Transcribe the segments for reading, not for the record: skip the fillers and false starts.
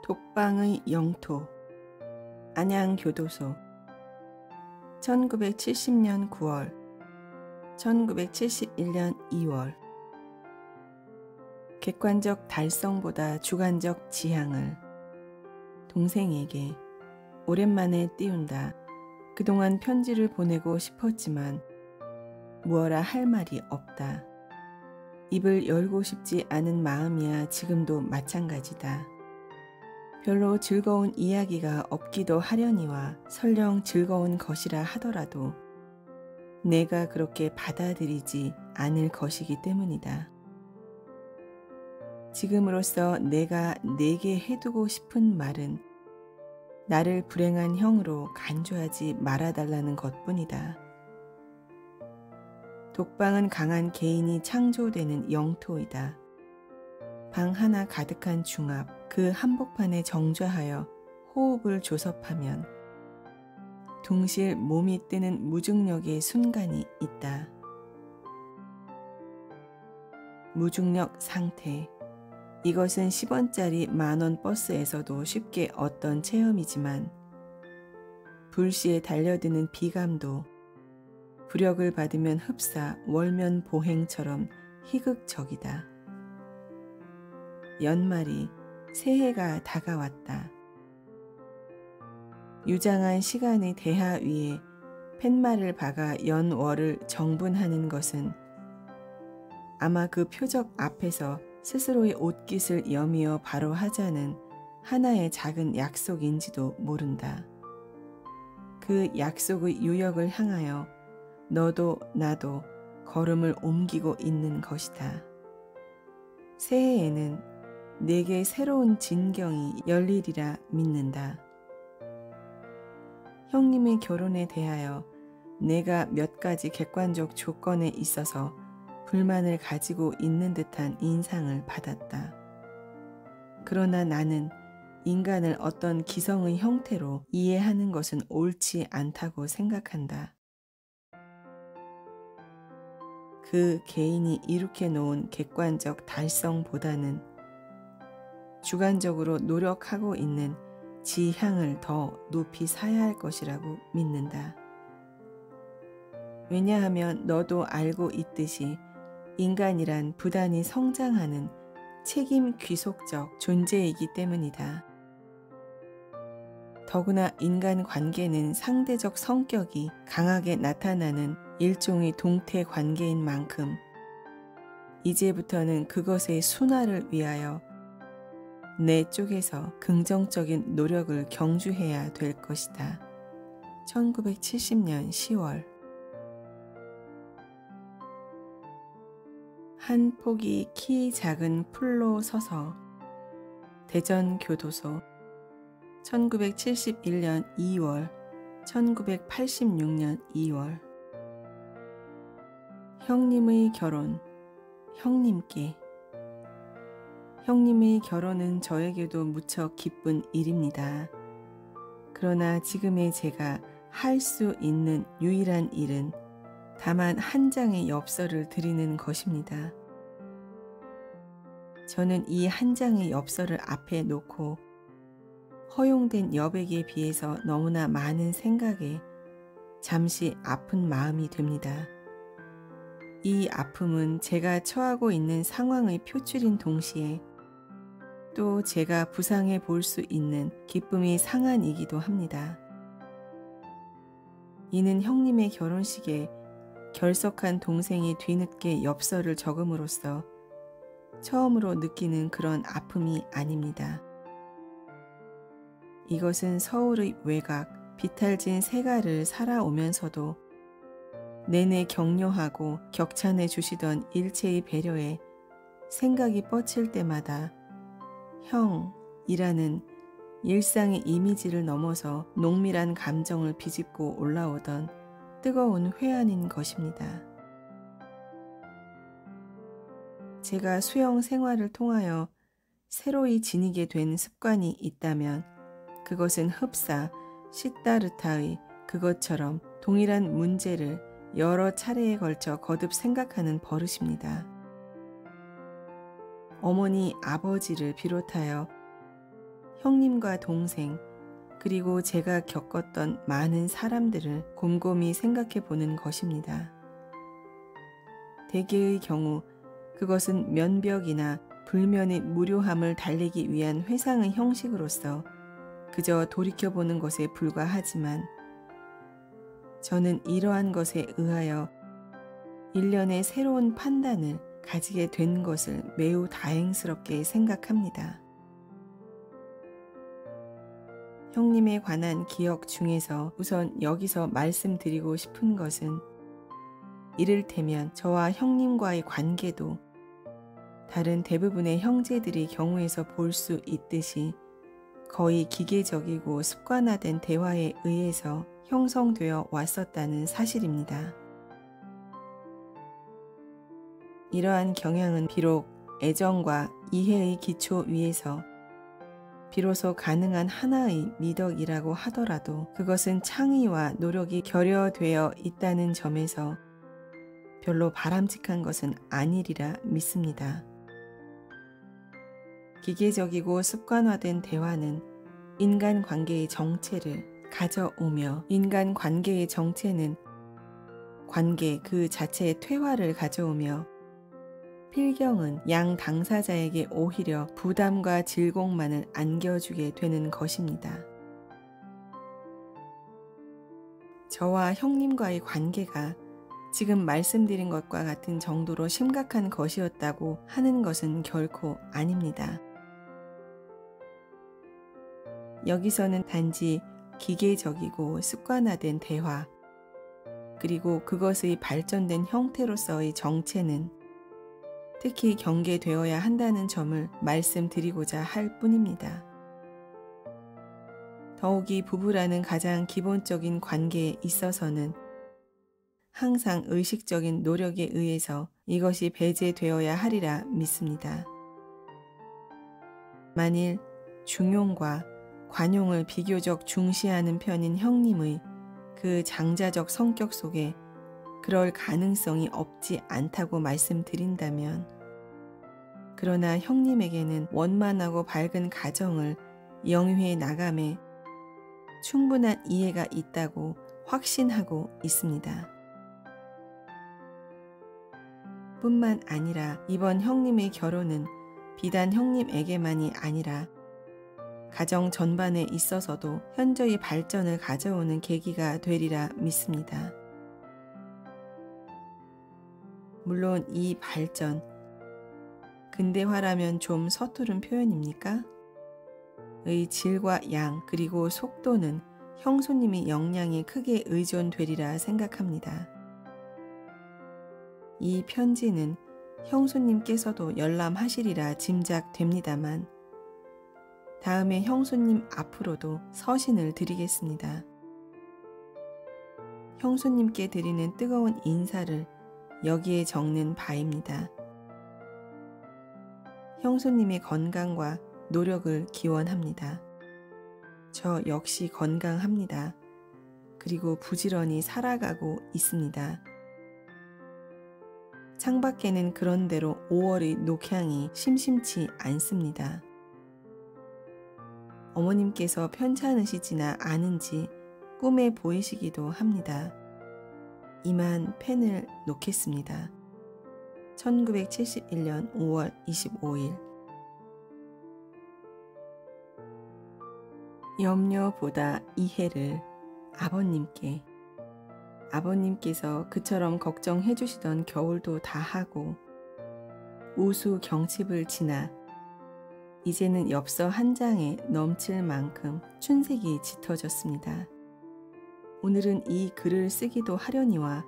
독방의 영토 안양교도소 1970년 9월 1971년 2월 객관적 달성보다 주관적 지향을 동생에게 오랜만에 띄운다. 그동안 편지를 보내고 싶었지만 무어라 할 말이 없다. 입을 열고 싶지 않은 마음이야 지금도 마찬가지다. 별로 즐거운 이야기가 없기도 하려니와 설령 즐거운 것이라 하더라도 내가 그렇게 받아들이지 않을 것이기 때문이다. 지금으로서 내가 내게 해두고 싶은 말은 나를 불행한 형으로 간주하지 말아달라는 것뿐이다. 독방은 강한 개인이 창조되는 영토이다. 방 하나 가득한 중압, 그 한복판에 정좌하여 호흡을 조섭하면 둥실 몸이 뜨는 무중력의 순간이 있다. 무중력 상태. 이것은 10원짜리 만원 버스에서도 쉽게 얻던 체험이지만 불시에 달려드는 비감도 부력을 받으면 흡사 월면 보행처럼 희극적이다. 연말이 새해가 다가왔다. 유장한 시간의 대하 위에 팻말을 박아 연월을 정분하는 것은 아마 그 표적 앞에서 스스로의 옷깃을 여미어 바로 하자는 하나의 작은 약속인지도 모른다. 그 약속의 유역을 향하여 너도 나도 걸음을 옮기고 있는 것이다. 새해에는 내게 새로운 진경이 열리리라 믿는다. 형님의 결혼에 대하여 내가 몇 가지 객관적 조건에 있어서 불만을 가지고 있는 듯한 인상을 받았다. 그러나 나는 인간을 어떤 기성의 형태로 이해하는 것은 옳지 않다고 생각한다. 그 개인이 이룩해 놓은 객관적 달성보다는 주관적으로 노력하고 있는 지향을 더 높이 사야 할 것이라고 믿는다. 왜냐하면 너도 알고 있듯이 인간이란 부단히 성장하는 책임 귀속적 존재이기 때문이다. 더구나 인간 관계는 상대적 성격이 강하게 나타나는 일종의 동태 관계인 만큼 이제부터는 그것의 순화를 위하여 내 쪽에서 긍정적인 노력을 경주해야 될 것이다. 1970년 10월 한 폭이 키 작은 풀로 서서 대전교도소 1971년 2월 1986년 2월 형님의 결혼 형님께 형님의 결혼은 저에게도 무척 기쁜 일입니다. 그러나 지금의 제가 할 수 있는 유일한 일은 다만 한 장의 엽서를 드리는 것입니다. 저는 이 한 장의 엽서를 앞에 놓고 허용된 여백에 비해서 너무나 많은 생각에 잠시 아픈 마음이 듭니다. 이 아픔은 제가 처하고 있는 상황의 표출인 동시에 또 제가 부상해 볼 수 있는 기쁨이 상한이기도 합니다. 이는 형님의 결혼식에 결석한 동생이 뒤늦게 엽서를 적음으로써 처음으로 느끼는 그런 아픔이 아닙니다. 이것은 서울의 외곽, 비탈진 세가를 살아오면서도 내내 격려하고 격찬해 주시던 일체의 배려에 생각이 뻗칠 때마다 형이라는 일상의 이미지를 넘어서 농밀한 감정을 비집고 올라오던 뜨거운 회한인 것입니다. 제가 수영 생활을 통하여 새로이 지니게 된 습관이 있다면 그것은 흡사 시타르타의 그것처럼 동일한 문제를 여러 차례에 걸쳐 거듭 생각하는 버릇입니다. 어머니, 아버지를 비롯하여 형님과 동생, 그리고 제가 겪었던 많은 사람들을 곰곰이 생각해 보는 것입니다. 대개의 경우 그것은 면벽이나 불면의 무료함을 달래기 위한 회상의 형식으로서 그저 돌이켜보는 것에 불과하지만, 저는 이러한 것에 의하여 일련의 새로운 판단을 가지게 된 것을 매우 다행스럽게 생각합니다. 형님에 관한 기억 중에서 우선 여기서 말씀드리고 싶은 것은, 이를테면 저와 형님과의 관계도 다른 대부분의 형제들의 경우에서 볼 수 있듯이 거의 기계적이고 습관화된 대화에 의해서 형성되어 왔었다는 사실입니다. 이러한 경향은 비록 애정과 이해의 기초 위에서 비로소 가능한 하나의 미덕이라고 하더라도 그것은 창의와 노력이 결여되어 있다는 점에서 별로 바람직한 것은 아니리라 믿습니다. 기계적이고 습관화된 대화는 인간관계의 정체를 가져오며, 인간관계의 정체는 관계 그 자체의 퇴화를 가져오며, 필경은 양 당사자에게 오히려 부담과 질곡만을 안겨주게 되는 것입니다. 저와 형님과의 관계가 지금 말씀드린 것과 같은 정도로 심각한 것이었다고 하는 것은 결코 아닙니다. 여기서는 단지 기계적이고 습관화된 대화, 그리고 그것의 발전된 형태로서의 정체는 특히 경계되어야 한다는 점을 말씀드리고자 할 뿐입니다. 더욱이 부부라는 가장 기본적인 관계에 있어서는 항상 의식적인 노력에 의해서 이것이 배제되어야 하리라 믿습니다. 만일 중용과 관용을 비교적 중시하는 편인 형님의 그 장자적 성격 속에 그럴 가능성이 없지 않다고 말씀드린다면, 그러나 형님에게는 원만하고 밝은 가정을 영위해 나감에 충분한 이해가 있다고 확신하고 있습니다. 뿐만 아니라 이번 형님의 결혼은 비단 형님에게만이 아니라 가정 전반에 있어서도 현저히 발전을 가져오는 계기가 되리라 믿습니다. 물론 이 발전, 근대화라면 좀 서투른 표현입니까? 의 질과 양 그리고 속도는 형수님의 역량에 크게 의존되리라 생각합니다. 이 편지는 형수님께서도 열람하시리라 짐작됩니다만, 다음에 형수님 앞으로도 서신을 드리겠습니다. 형수님께 드리는 뜨거운 인사를 여기에 적는 바입니다. 형수님의 건강과 노력을 기원합니다. 저 역시 건강합니다. 그리고 부지런히 살아가고 있습니다. 창밖에는 그런대로 5월의 녹향이 심심치 않습니다. 어머님께서 편찮으시지나 않은지 꿈에 보이시기도 합니다. 이만 펜을 놓겠습니다. 1971년 5월 25일. 염려보다 이해를 아버님께. 아버님께서 그처럼 걱정해 주시던 겨울도 다 하고 우수 경칩을 지나 이제는 엽서 한 장에 넘칠 만큼 춘색이 짙어졌습니다. 오늘은 이 글을 쓰기도 하려니와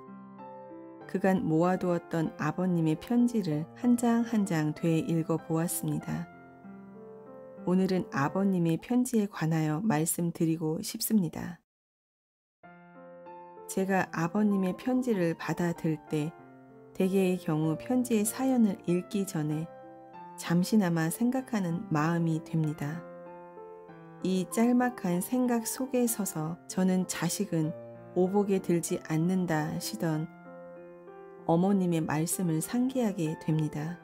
그간 모아두었던 아버님의 편지를 한 장 한 장 되어 읽어보았습니다. 오늘은 아버님의 편지에 관하여 말씀드리고 싶습니다. 제가 아버님의 편지를 받아들 때 대개의 경우 편지의 사연을 읽기 전에 잠시나마 생각하는 마음이 됩니다. 이 짤막한 생각 속에 서서 저는 자식은 오복에 들지 않는다 시던 어머님의 말씀을 상기하게 됩니다.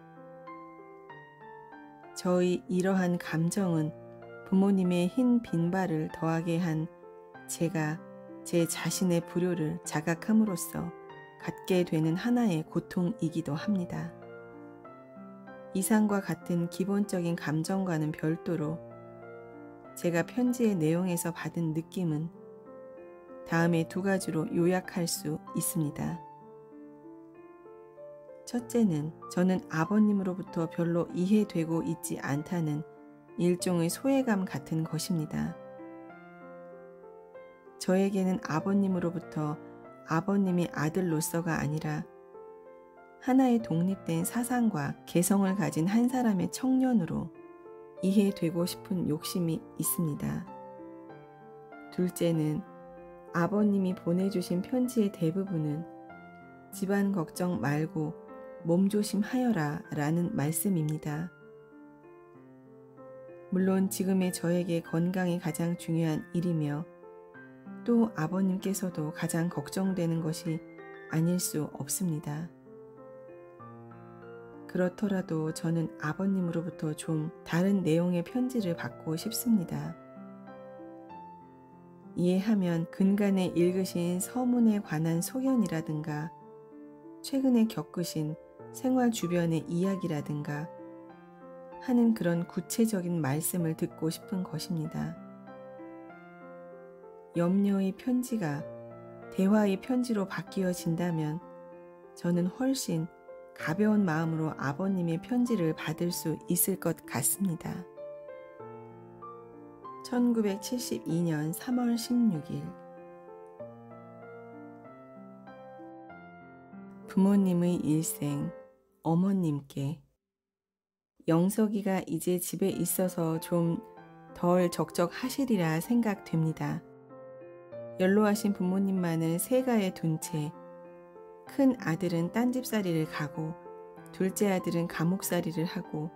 저의 이러한 감정은 부모님의 흰 빈발을 더하게 한 제가 제 자신의 불효를 자각함으로써 갖게 되는 하나의 고통이기도 합니다. 이상과 같은 기본적인 감정과는 별도로 제가 편지의 내용에서 받은 느낌은 다음의 두 가지로 요약할 수 있습니다. 첫째는 저는 아버님으로부터 별로 이해되고 있지 않다는 일종의 소외감 같은 것입니다. 저에게는 아버님으로부터 아버님의 아들로서가 아니라 하나의 독립된 사상과 개성을 가진 한 사람의 청년으로 이해되고 싶은 욕심이 있습니다. 둘째는 아버님이 보내주신 편지의 대부분은 집안 걱정 말고 몸조심하여라 라는 말씀입니다. 물론 지금의 저에게 건강이 가장 중요한 일이며 또 아버님께서도 가장 걱정되는 것이 아닐 수 없습니다. 그렇더라도 저는 아버님으로부터 좀 다른 내용의 편지를 받고 싶습니다. 이해하면 근간에 읽으신 서문에 관한 소견이라든가 최근에 겪으신 생활 주변의 이야기라든가 하는 그런 구체적인 말씀을 듣고 싶은 것입니다. 염려의 편지가 대화의 편지로 바뀌어진다면 저는 훨씬 가벼운 마음으로 아버님의 편지를 받을 수 있을 것 같습니다. 1972년 3월 16일 부모님의 일생 어머님께 영석이가 이제 집에 있어서 좀 덜 적적하시리라 생각됩니다. 연로하신 부모님만을 세가에 둔 채 큰 아들은 딴집살이를 가고 둘째 아들은 감옥살이를 하고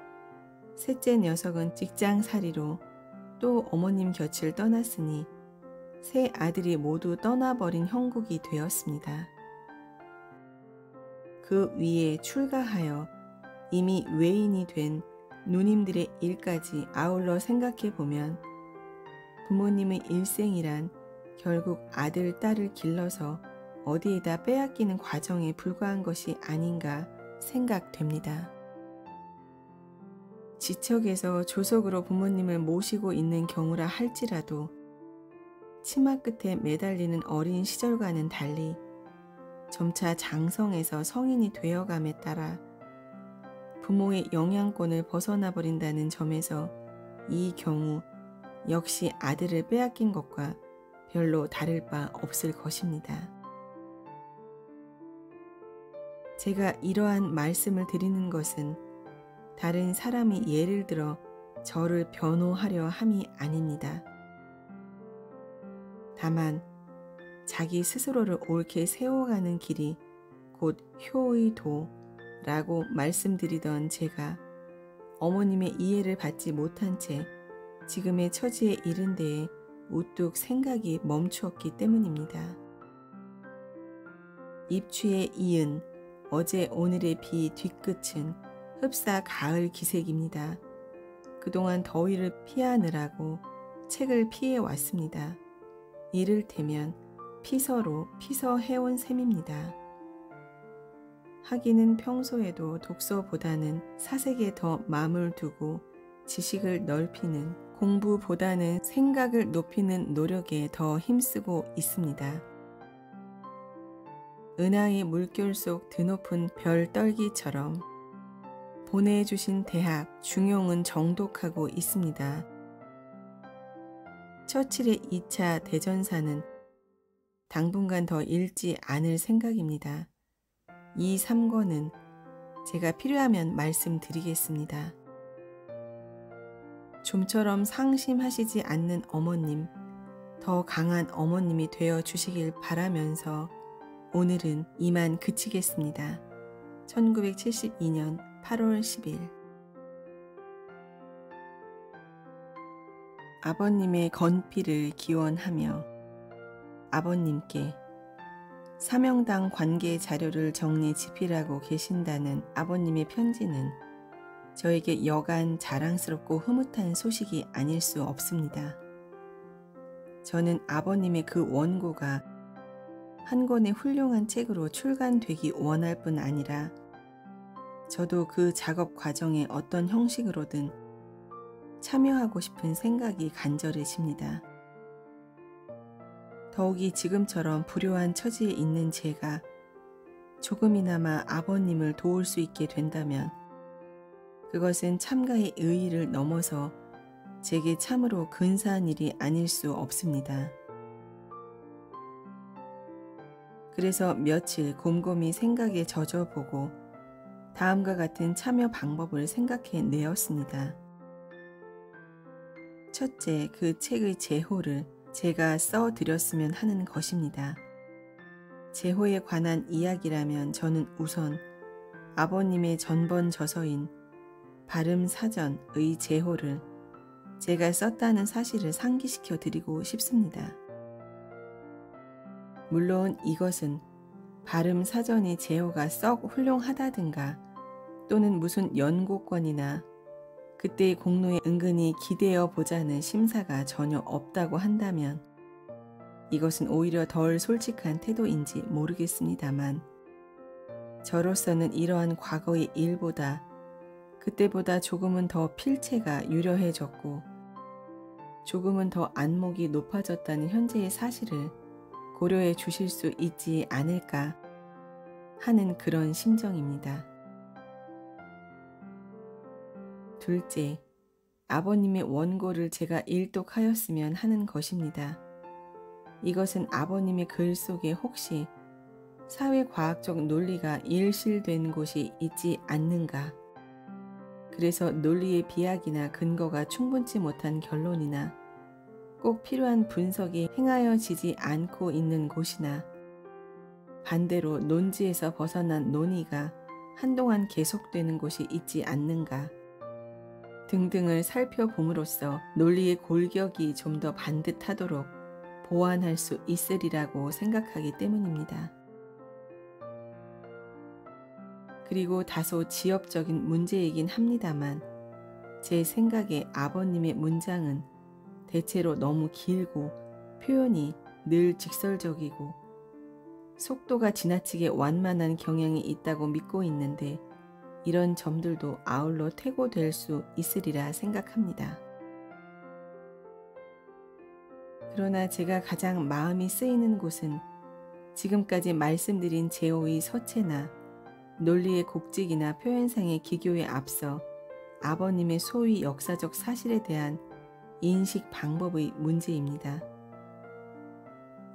셋째 녀석은 직장살이로 또 어머님 곁을 떠났으니 세 아들이 모두 떠나버린 형국이 되었습니다. 그 위에 출가하여 이미 외인이 된 누님들의 일까지 아울러 생각해 보면 부모님의 일생이란 결국 아들, 딸을 길러서 어디에다 빼앗기는 과정에 불과한 것이 아닌가 생각됩니다. 지척에서 조석으로 부모님을 모시고 있는 경우라 할지라도 치마 끝에 매달리는 어린 시절과는 달리 점차 장성에서 성인이 되어감에 따라 부모의 영향권을 벗어나 버린다는 점에서 이 경우 역시 아들을 빼앗긴 것과 별로 다를 바 없을 것입니다. 제가 이러한 말씀을 드리는 것은 다른 사람이 예를 들어 저를 변호하려 함이 아닙니다. 다만 자기 스스로를 옳게 세워가는 길이 곧 효의 도라고 말씀드리던 제가 어머님의 이해를 받지 못한 채 지금의 처지에 이른 데에 우뚝 생각이 멈추었기 때문입니다. 입추의 이은 어제 오늘의 비 뒤끝은 흡사 가을 기색입니다. 그동안 더위를 피하느라고 책을 피해 왔습니다. 이를테면 피서로 피서해온 셈입니다. 하기는 평소에도 독서보다는 사색에 더 마음을 두고 지식을 넓히는 공부보다는 생각을 높이는 노력에 더 힘쓰고 있습니다. 은하의 물결 속 드높은 별 떨기처럼 보내주신 대학 중용은 정독하고 있습니다. 처칠의 2차 대전사는 당분간 더 읽지 않을 생각입니다. 이 3권은 제가 필요하면 말씀드리겠습니다. 좀처럼 상심하시지 않는 어머님, 더 강한 어머님이 되어 주시길 바라면서 오늘은 이만 그치겠습니다. 1972년 8월 10일 아버님의 건피를 기원하며 아버님께 사명당 관계 자료를 정리 집필하고 계신다는 아버님의 편지는 저에게 여간 자랑스럽고 흐뭇한 소식이 아닐 수 없습니다. 저는 아버님의 그 원고가 한 권의 훌륭한 책으로 출간되기 원할 뿐 아니라 저도 그 작업 과정에 어떤 형식으로든 참여하고 싶은 생각이 간절해집니다. 더욱이 지금처럼 불효한 처지에 있는 제가 조금이나마 아버님을 도울 수 있게 된다면 그것은 참가의 의의를 넘어서 제게 참으로 근사한 일이 아닐 수 없습니다. 그래서 며칠 곰곰이 생각에 젖어보고 다음과 같은 참여 방법을 생각해 내었습니다. 첫째, 그 책의 제호를 제가 써드렸으면 하는 것입니다. 제호에 관한 이야기라면 저는 우선 아버님의 전번 저서인 발음사전의 제호를 제가 썼다는 사실을 상기시켜 드리고 싶습니다. 물론 이것은 발음사전의 제호가 썩 훌륭하다든가 또는 무슨 연고권이나 그때의 공로에 은근히 기대어 보자는 심사가 전혀 없다고 한다면 이것은 오히려 덜 솔직한 태도인지 모르겠습니다만 저로서는 이러한 과거의 일보다 그때보다 조금은 더 필체가 유려해졌고 조금은 더 안목이 높아졌다는 현재의 사실을 고려해 주실 수 있지 않을까 하는 그런 심정입니다. 둘째, 아버님의 원고를 제가 일독하였으면 하는 것입니다. 이것은 아버님의 글 속에 혹시 사회과학적 논리가 일실된 곳이 있지 않는가? 그래서 논리의 비약이나 근거가 충분치 못한 결론이나 꼭 필요한 분석이 행하여지지 않고 있는 곳이나 반대로 논지에서 벗어난 논의가 한동안 계속되는 곳이 있지 않는가 등등을 살펴봄으로써 논리의 골격이 좀 더 반듯하도록 보완할 수 있으리라고 생각하기 때문입니다. 그리고 다소 지엽적인 문제이긴 합니다만 제 생각에 아버님의 문장은 대체로 너무 길고 표현이 늘 직설적이고 속도가 지나치게 완만한 경향이 있다고 믿고 있는데 이런 점들도 아울러 퇴고될 수 있으리라 생각합니다. 그러나 제가 가장 마음이 쓰이는 곳은 지금까지 말씀드린 제호의 서체나 논리의 곡직이나 표현상의 기교에 앞서 아버님의 소위 역사적 사실에 대한 인식 방법의 문제입니다.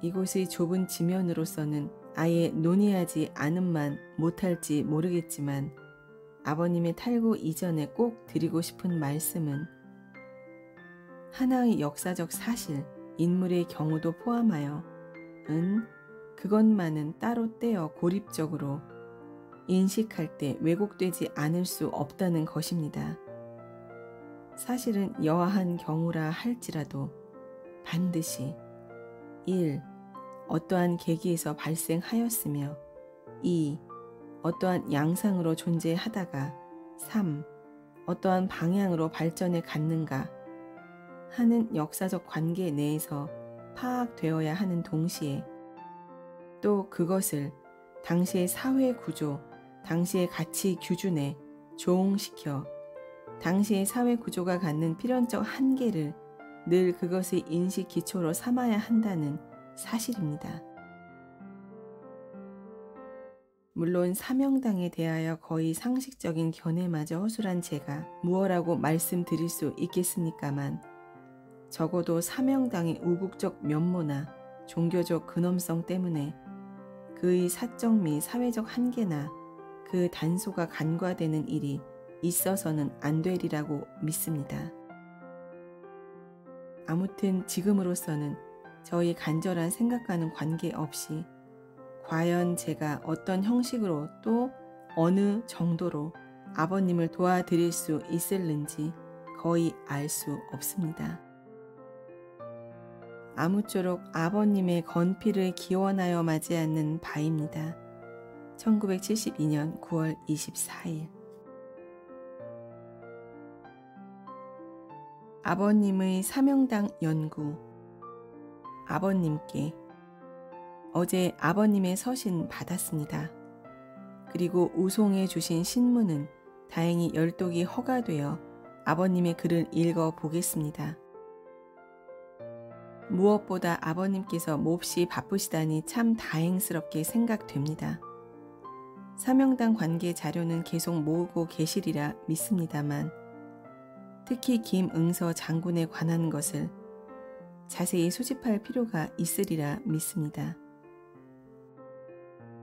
이곳의 좁은 지면으로서는 아예 논의하지 않음만 못할지 모르겠지만 아버님의 탈고 이전에 꼭 드리고 싶은 말씀은 하나의 역사적 사실, 인물의 경우도 포함하여 그것만은 따로 떼어 고립적으로 인식할 때 왜곡되지 않을 수 없다는 것입니다. 사실은 여하한 경우라 할지라도 반드시 1. 어떠한 계기에서 발생하였으며 2. 어떠한 양상으로 존재하다가 3. 어떠한 방향으로 발전해 갔는가 하는 역사적 관계 내에서 파악되어야 하는 동시에 또 그것을 당시의 사회 구조, 당시의 가치 기준에 조응시켜 당시의 사회 구조가 갖는 필연적 한계를 늘 그것의 인식 기초로 삼아야 한다는 사실입니다. 물론 사명당에 대하여 거의 상식적인 견해마저 허술한 제가 무엇라고 말씀드릴 수 있겠습니까만 적어도 사명당의 우국적 면모나 종교적 근엄성 때문에 그의 사적 및 사회적 한계나 그 단소가 간과되는 일이 있어서는 안 되리라고 믿습니다. 아무튼 지금으로서는 저희 간절한 생각과는 관계없이 과연 제가 어떤 형식으로 또 어느 정도로 아버님을 도와드릴 수 있을는지 거의 알 수 없습니다. 아무쪼록 아버님의 건피를 기원하여 맞이하는 바입니다. 1972년 9월 24일 아버님의 사명당 연구. 아버님께 어제 아버님의 서신 받았습니다. 그리고 우송해 주신 신문은 다행히 열독이 허가되어 아버님의 글을 읽어 보겠습니다. 무엇보다 아버님께서 몹시 바쁘시다니 참 다행스럽게 생각됩니다. 사명당 관계 자료는 계속 모으고 계시리라 믿습니다만 특히 김응서 장군에 관한 것을 자세히 수집할 필요가 있으리라 믿습니다.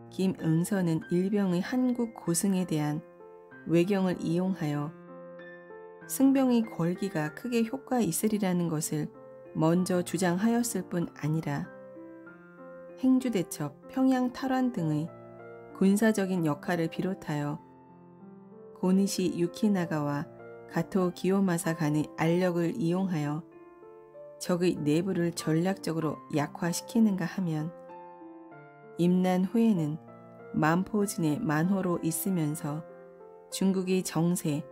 김응서는 일병의 한국 고승에 대한 외경을 이용하여 승병의 걸기가 크게 효과 있으리라는 것을 먼저 주장하였을 뿐 아니라 행주대첩, 평양 탈환 등의 군사적인 역할을 비롯하여 고니시 유키나가와 가토 기요마사 간의 알력을 이용하여 적의 내부를 전략적으로 약화시키는가 하면 임난 후에는 만포진의 만호로 있으면서 중국의 정세,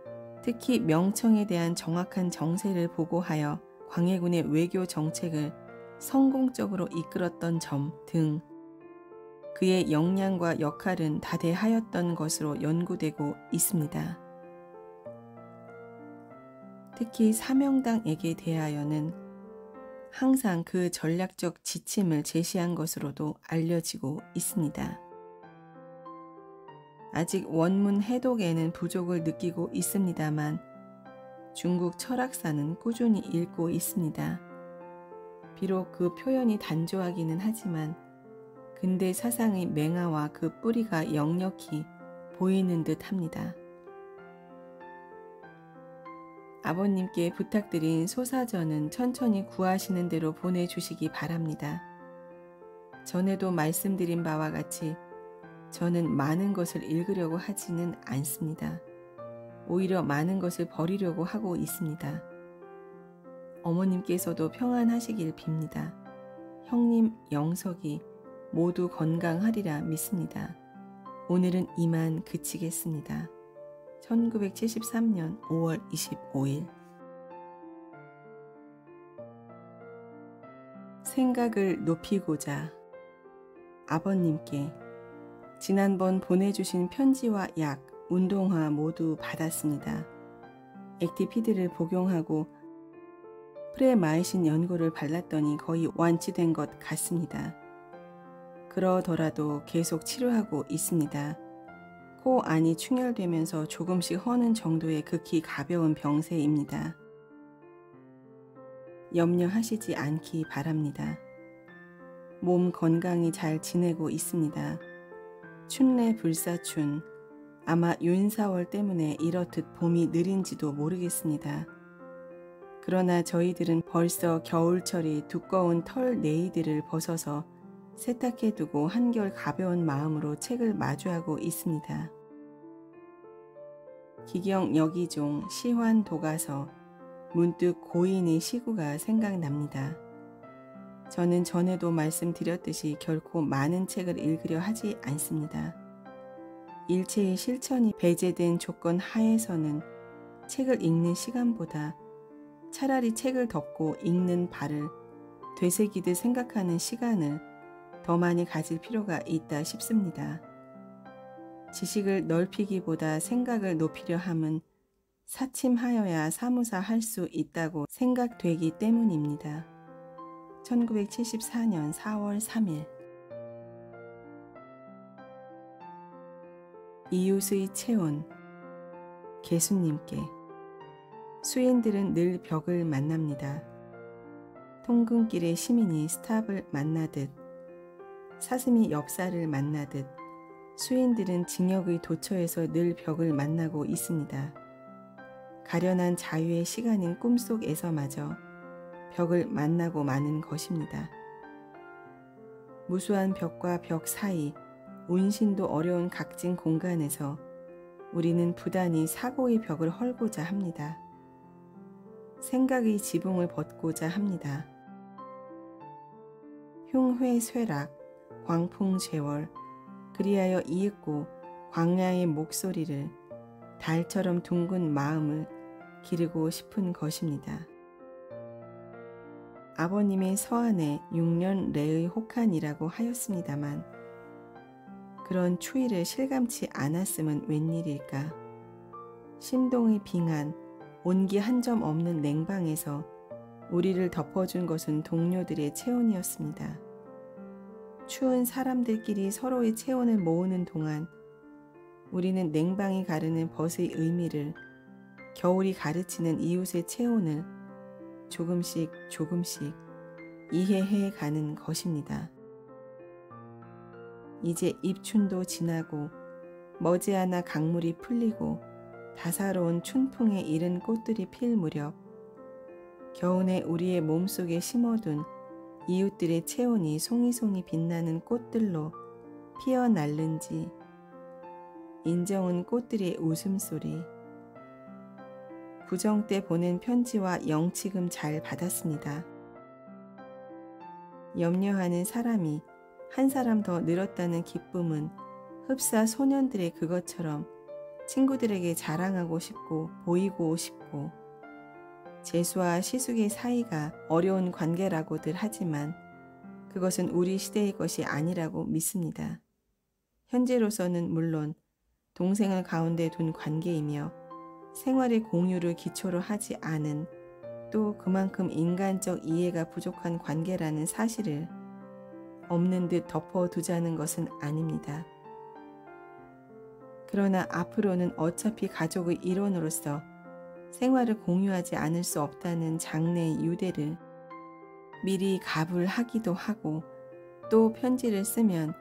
특히 명청에 대한 정확한 정세를 보고하여 광해군의 외교 정책을 성공적으로 이끌었던 점 등 그의 역량과 역할은 다대하였던 것으로 연구되고 있습니다. 특히 사명당에게 대하여는 항상 그 전략적 지침을 제시한 것으로도 알려지고 있습니다. 아직 원문 해독에는 부족을 느끼고 있습니다만 중국 철학사는 꾸준히 읽고 있습니다. 비록 그 표현이 단조하기는 하지만 근대 사상의 맹아와 그 뿌리가 역력히 보이는 듯 합니다. 아버님께 부탁드린 소사전은 천천히 구하시는 대로 보내주시기 바랍니다. 전에도 말씀드린 바와 같이 저는 많은 것을 읽으려고 하지는 않습니다. 오히려 많은 것을 버리려고 하고 있습니다. 어머님께서도 평안하시길 빕니다. 형님 영석이 모두 건강하리라 믿습니다. 오늘은 이만 그치겠습니다. 1973년 5월 25일. 생각을 높이고자 아버님께 지난번 보내주신 편지와 약, 운동화 모두 받았습니다. 액티피드를 복용하고 프레마이신 연고를 발랐더니 거의 완치된 것 같습니다. 그러더라도 계속 치료하고 있습니다. 코 안이 충혈되면서 조금씩 허는 정도의 극히 가벼운 병세입니다. 염려하시지 않기 바랍니다. 몸 건강히 잘 지내고 있습니다. 춘례 불사춘, 아마 윤사월 때문에 이렇듯 봄이 느린지도 모르겠습니다. 그러나 저희들은 벌써 겨울철이 두꺼운 털 네이드를 벗어서 세탁해두고 한결 가벼운 마음으로 책을 마주하고 있습니다. 기경 여기종 시환 도가서 문득 고인의 시구가 생각납니다. 저는 전에도 말씀드렸듯이 결코 많은 책을 읽으려 하지 않습니다. 일체의 실천이 배제된 조건 하에서는 책을 읽는 시간보다 차라리 책을 덮고 읽는 바를 되새기듯 생각하는 시간을 더 많이 가질 필요가 있다 싶습니다. 지식을 넓히기보다 생각을 높이려 함은 사침하여야 사무사 할 수 있다고 생각되기 때문입니다. 1974년 4월 3일. 이웃의 체온. 개수님께 수인들은 늘 벽을 만납니다. 통근길의 시민이 스탑을 만나듯 사슴이 엽사를 만나듯 수인들은 징역의 도처에서 늘 벽을 만나고 있습니다. 가련한 자유의 시간인 꿈속에서마저 벽을 만나고 마는 것입니다. 무수한 벽과 벽 사이 운신도 어려운 각진 공간에서 우리는 부단히 사고의 벽을 헐고자 합니다. 생각의 지붕을 벗고자 합니다. 흉회쇠락, 광풍제월, 그리하여 이윽고 광야의 목소리를 달처럼 둥근 마음을 기르고 싶은 것입니다. 아버님의 서한에 6년 내의 혹한이라고 하였습니다만 그런 추위를 실감치 않았음은 웬일일까. 심동의 빙한, 온기 한 점 없는 냉방에서 우리를 덮어준 것은 동료들의 체온이었습니다. 추운 사람들끼리 서로의 체온을 모으는 동안 우리는 냉방이 가르는 벗의 의미를, 겨울이 가르치는 이웃의 체온을 조금씩 조금씩 이해해 가는 것입니다. 이제 입춘도 지나고 머지않아 강물이 풀리고 다사로운 춘풍에 이른 꽃들이 필 무렵 겨우내 우리의 몸속에 심어둔 이웃들의 체온이 송이송이 빛나는 꽃들로 피어날는지 인정은 꽃들의 웃음소리. 구정 때 보낸 편지와 영치금 잘 받았습니다. 염려하는 사람이 한 사람 더 늘었다는 기쁨은 흡사 소년들의 그것처럼 친구들에게 자랑하고 싶고 보이고 싶고, 재수와 시숙의 사이가 어려운 관계라고들 하지만 그것은 우리 시대의 것이 아니라고 믿습니다. 현재로서는 물론 동생을 가운데 둔 관계이며 생활의 공유를 기초로 하지 않은, 또 그만큼 인간적 이해가 부족한 관계라는 사실을 없는 듯 덮어두자는 것은 아닙니다. 그러나 앞으로는 어차피 가족의 일원으로서 생활을 공유하지 않을 수 없다는 장래의 유대를 미리 갑을 하기도 하고, 또 편지를 쓰면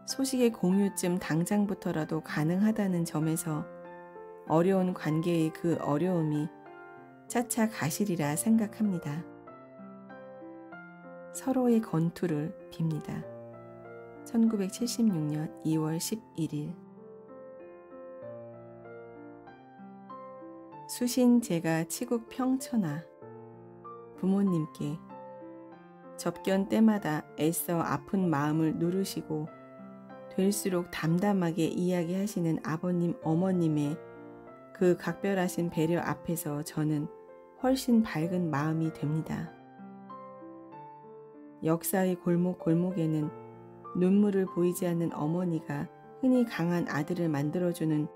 소식의 공유쯤 당장부터라도 가능하다는 점에서 어려운 관계의 그 어려움이 차차 가시리라 생각합니다. 서로의 건투를 빕니다. 1976년 2월 11일. 수신 제가 치국 평천하. 부모님께 접견 때마다 애써 아픈 마음을 누르시고 될수록 담담하게 이야기하시는 아버님 어머님의 그 각별하신 배려 앞에서 저는 훨씬 밝은 마음이 됩니다. 역사의 골목골목에는 눈물을 보이지 않는 어머니가 흔히 강한 아들을 만들어주는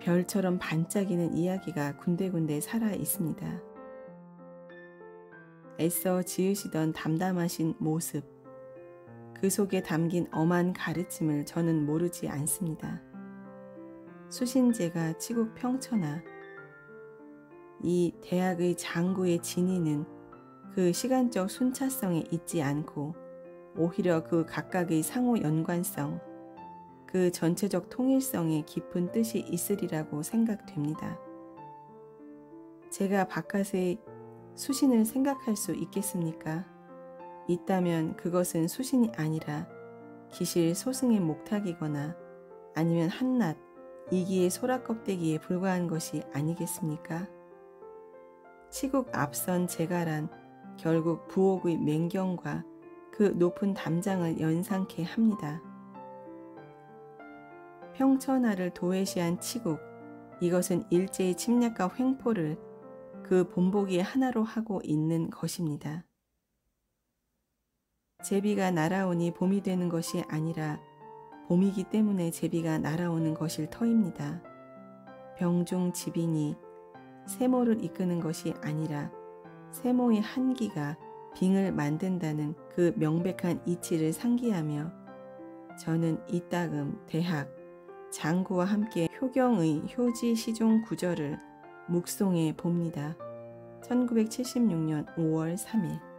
별처럼 반짝이는 이야기가 군데군데 살아 있습니다. 애써 지으시던 담담하신 모습, 그 속에 담긴 엄한 가르침을 저는 모르지 않습니다. 수신제가 치국 평천하. 이 대학의 장구의 진위는 그 시간적 순차성에 있지 않고 오히려 그 각각의 상호 연관성, 그 전체적 통일성에 깊은 뜻이 있으리라고 생각됩니다. 제가 바깥의 수신을 생각할 수 있겠습니까? 있다면 그것은 수신이 아니라 기실 소승의 목탁이거나 아니면 한낱 이기의 소라껍데기에 불과한 것이 아니겠습니까? 치국 앞선 제가란 결국 부옥의 맹경과 그 높은 담장을 연상케 합니다. 평천하를 도외시한 치국, 이것은 일제의 침략과 횡포를 그 본보기의 하나로 하고 있는 것입니다. 제비가 날아오니 봄이 되는 것이 아니라 봄이기 때문에 제비가 날아오는 것일 터입니다. 병중지빙이 세모를 이끄는 것이 아니라 세모의 한기가 빙을 만든다는 그 명백한 이치를 상기하며 저는 이따금 대학, 장구와 함께 효경의 효지 시종 구절을 묵송해 봅니다. 1976년 5월 3일.